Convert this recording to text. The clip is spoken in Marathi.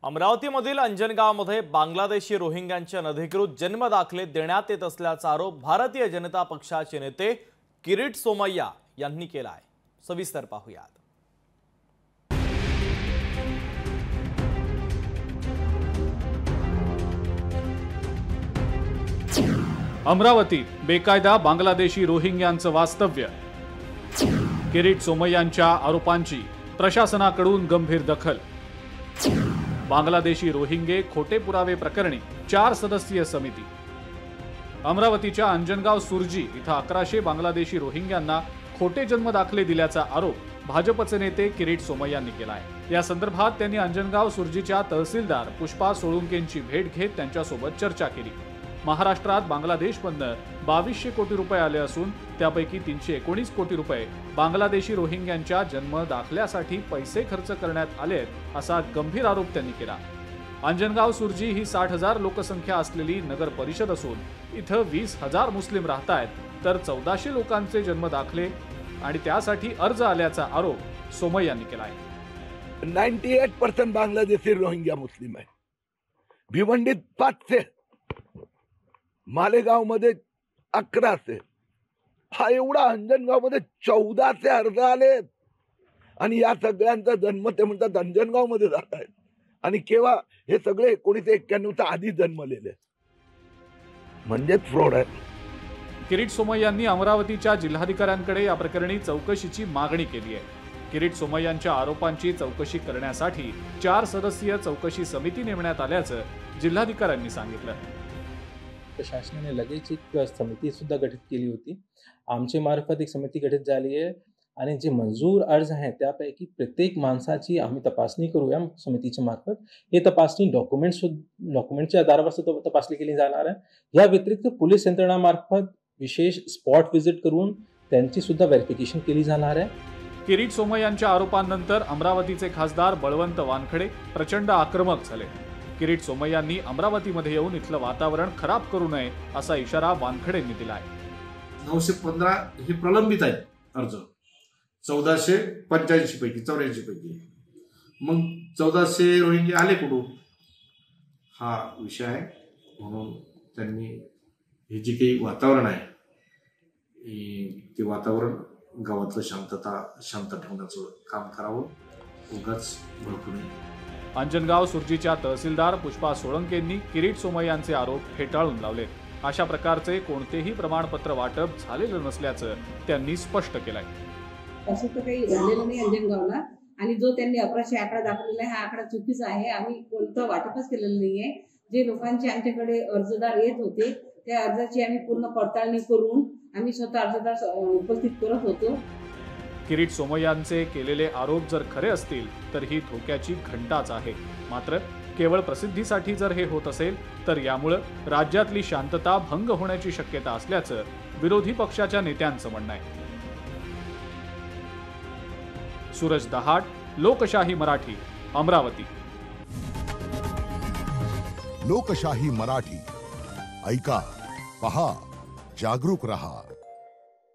अमरावतीमधील अंजनगावमध्ये बांगलादेशी रोहिंग्यांचे अनधिकृत जन्मदाखले देण्यात येत असल्याचा आरोप भारतीय जनता पक्षाचे नेते किरीट सोमय्या यांनी केला आहे। सविस्तर पाहूयात। अमरावती बेकायदा बांगलादेशी रोहिंग्यांचं वास्तव्य। किरीट सोमय्यांच्या आरोपांची प्रशासनाकडून गंभीर दखल। बांगलादेशी रोहिंगे खोटे पुरावे प्रकरणी 4 सदस्यीय समिती। अमरावतीच्या अंजनगाव सुरजी इथं 1100 बांगलादेशी रोहिंग्यांना खोटे जन्मदाखले दिल्याचा आरोप भाजपचे नेते किरीट सोमय्यांनी केला आहे। या संदर्भात त्यांनी अंजनगाव सुरजीच्या तहसीलदार पुष्पा सोळुंकेंची भेट घेत त्यांच्यासोबत चर्चा केली। महाराष्ट्रात बांगलादेशमधून 2200 कोटी रुपये आले असून त्यापैकी 319 कोटी रुपये बांगलादेशी रोहिंग्यांच्या जन्म दाखल्यासाठी पैसे खर्च करण्यात आले असा गंभीर आरोप त्यांनी केला। अंजनगाव सुरजी ही 60,000 लोकसंख्या असलेली नगर परिषद असून इथं 20,000 मुस्लिम राहतात, तर 1400 लोकांचे जन्म दाखले आणि त्यासाठी अर्ज आल्याचा आरोप सोमय्यांनी केला आहे। 98% बांग्लादेशी रोहिंग्या मुस्लिम आहे। भिवंडीत 500, मालेगाव मध्ये 1100, हा एवढा अंजनगाव मध्ये 1400 अर्ज आलेत आणि या सगळ्यांचा जन्म ते म्हणतात अंजनगाव मध्ये झाला आहे। आणि केव्हा हे सगळे 1991च्या आधी जन्मलेले, म्हणजे फ्रॉड आहे। किरीट सोमय्यांनी अमरावतीच्या जिल्हाधिकाऱ्यांकडे या प्रकरणी चौकशीची मागणी केली आहे। किरीट सोमय्यांच्या आरोपांची चौकशी करण्यासाठी 4 सदस्यीय चौकशी समिती नेमण्यात आल्याचं जिल्हाधिकाऱ्यांनी सांगितलं। प्रशासनाने लगेच एक समिती सुद्धा गठीत केली होती। आमच्या मार्फत एक समिती गठीत झाली आहे आणि जे मंजूर अर्ज आहेत त्यापैकी प्रत्येक माणसाची आम्ही तपासणी करूया समितीच्या मार्फत। हे तपासणी डॉक्युमेंटच्या आधारावर सुद्धा तपासणी केली जाणार आहे। या व्यतिरिक्त पोलीस यंत्रणामार्फत विशेष स्पॉट व्हिजिट करून त्यांची सुद्धा व्हेरिफिकेशन केली जाणार आहे। किरीट सोमय्यांच्या आरोपांनंतर अमरावतीचे खासदार बळवंत वानखडे प्रचंड आक्रमक झाले। किरीट सोमय्यांनी अमरावतीमध्ये येऊन इथलं वातावरण खराब करू नये असा इशारा वानखडेंनी दिला आहे। 915 हे प्रलंबित आहेत अर्ज, 1485 पैकी 84 पैकी। मग 1400 रोहिंगे आले कुठून, हा विषय आहे। म्हणून त्यांनी हे जे काही वातावरण आहे ते वातावरण गावातलं शांत ठेवण्याचं काम करावं, उगाच भडकू नये। अंजनगाव सुरजीच्या तहसीलदार पुष्पा सोळंकेंनी किरीट सोमय्यांचे आरोप फेटाळून लावले। अशा प्रकारचे कोणतेही प्रमाणपत्र वाटप झालेलं नसल्याचं त्यांनी स्पष्ट केलंय। असं तर काही झालेलं नाही अंजनगावला, आणि जो त्यांनी 1100 आकडा दाखवलेला आहे हा आकडा चुकीचा आहे। आम्ही कोणतं वाटपच केलेलं नाहीये। जे लोकांचे आमच्याकडे अर्जदार येत होते त्या अर्जाची आम्ही पूर्ण पडताळणी करून आम्ही स्वतः अर्जदार उपस्थित करत होतो। किरीट सोमय्यांचे केलेले आरोप जर खरे असतील तर ही धोक्याची घंटाच आहे। मात्र केवळ प्रसिद्धीसाठी जर हे होत असेल तर यामुळे राज्यातली शांतता भंग होण्याची शक्यता असल्याचं विरोधी पक्षाच्या नेत्यांचं म्हणणं आहे। सूरज दहाड, लोकशाही मराठी, अमरावती। लोकशाही मराठी, ऐका, पहा, जागरूक रहा।